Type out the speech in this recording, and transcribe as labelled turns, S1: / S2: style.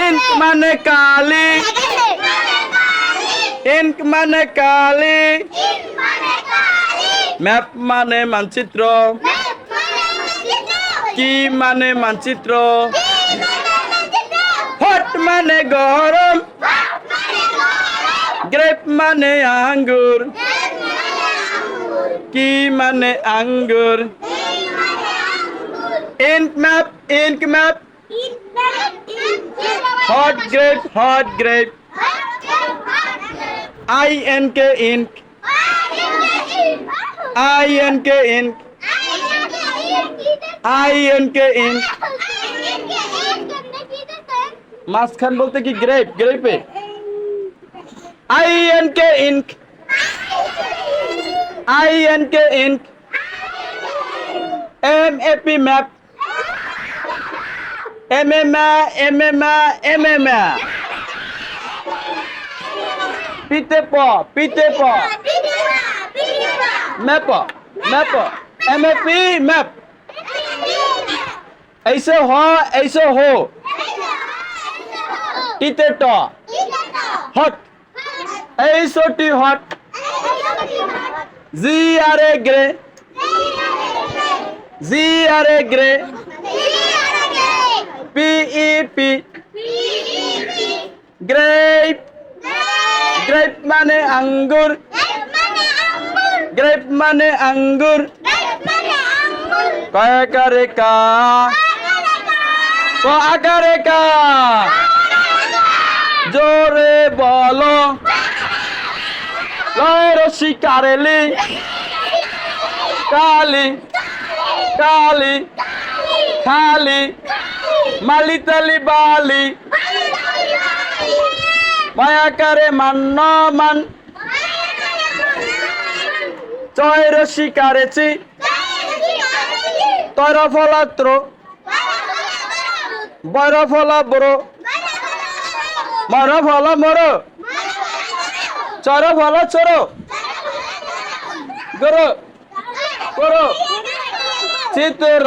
S1: Ink মানে কালি, ink মানে কালি, map মানে মানচিত্র, কি মানে মানচিত্র, হট মানে গরম, গ্রেপ মানে আঙ্গুর, কি মানে আঙ্গুর, ink map, hot grape, INK ink, INK ink, INK ink. মাঝখান বলতে কি গ্রেপে INK ink, INK ink, MAP map, MMA পিতে প ম্যাপ MAP ম্যাপ, ऐसे हो টিতে ট হট, এইসোটি হট, GRA গ্রে, PEP গ্রেপ মানে আঙ্গুর, গ্রেপ মানে আঙ্গুর, কয়াকারে কা, ক আকারে কা, জোরে বলো, লয় রশি কারেলি, কালি খালি, মালি তালি বালি, মায়াকারে মান, চয় রশি কারেছি, তর ফলাত্র, বর ফলা বড়, মর ফলা মর, চর ফলা চর, গর চিতের